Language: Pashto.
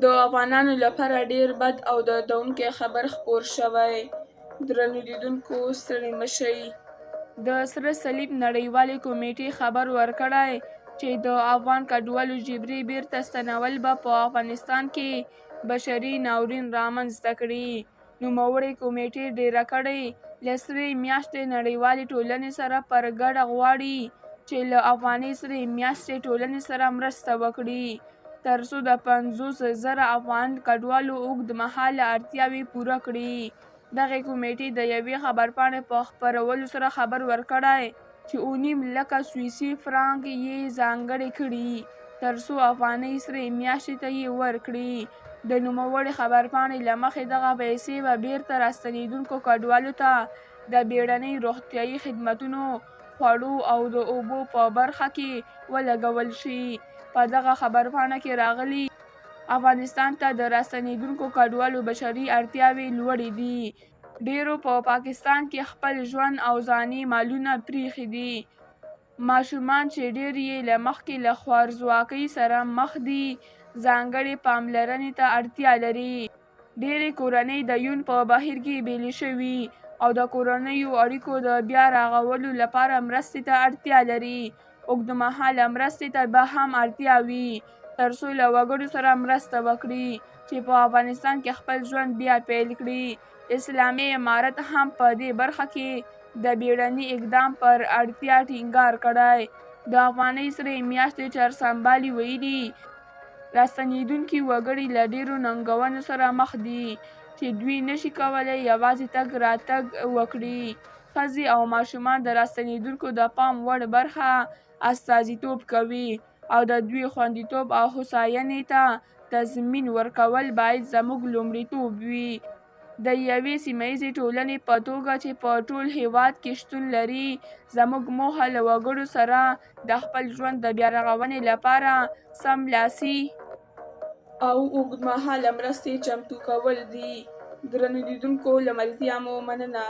د افغانانو لپاره ډیر بد او دردونکی خبر خپور شوی. درنو لیدونکو ستړي مه شئ. د سره صلیب نړیوالې کمیټې خبر ورکړی چې د افغان کډوالو جبري بیرته ستنول به په افغانستان کې بشري ناورین رامنځته کړي. نوموړې کمیټې ډیره کړې له سرې میاشتې نړیوالې ټولنې سره پر ګډه غواړي چې له افغاني سرې میاشتې ټولنې سره مرسته وکړي ترڅو د 50,000 افغان کډوالو اوږدمهاله اړتیاوې پوره کړي. دغې کمیټې د یوې خبرپاڼې په خپرولو سره خبر ورکړی چې 9.5 لکه سویسي فرانک یې ځانګړي کړي ترڅو افغانۍ سرې میاشتې ته یې ورکړي. د نوموړې خبرپاڼې له مخې دغه پیسې به بیرته راستنېدونکو کډوالو ته د بیړنۍ روغتیایي خدمتونو، خوړو او د اوبو په برخه کې ولګول شي. په دغه خبرپاڼه کې راغلي افغانستان ته د راستنېدونکو کډوالو بشري اړتیاوې لوړې دي. ډیرو په پاکستان کې خپل ژوند او ځاني مالونه پریښي دي. ماشومان چې ډیر یې له مخکې له خوارځواکۍ سره مخ دي ځانګړې پاملرنې ته اړتیا لري. ډیرې کورنۍ د یون په بهیر کې بیلې شوي او د کورنیو اړیکو د بیا رغولو لپاره مرستې ته اړتیا لري. اوږدمهاله مرستې ته به هم اړتیا وي ترڅو له وګړو سره مرسته وکړي چې په افغانستان کې خپل ژوند بیا پیل کړي. اسلامي امارت هم په دې برخه کې د بیړني اقدام پر اړتیا ټینګار کړی. د افغانۍ سرې میاشتې چارسمبالي ویلي راستنېدونکي وګړي له ډیرو ننګونو سره مخ دي چې دوی نشي کولی یوازې تګ راتګ وکړي. ښځې او ماشومان د راستنېدونکو د پام وړ برخه استازیتوب کوي او د دوی خوندیتوب او هوساینې ته تضمین ورکول باید زموږ لومړیتوب وي. د یوې سیمهییزې ټولنې په توګه چې په ټول هیواد کې شتون لري زموږ موخه له وګړو سره د خپل ژوند د بیا رغونې لپاره سملاسي او اوږدمهاله مرستې چمتو کول دي. درنو لیدونکو له ملتیا مو مننه.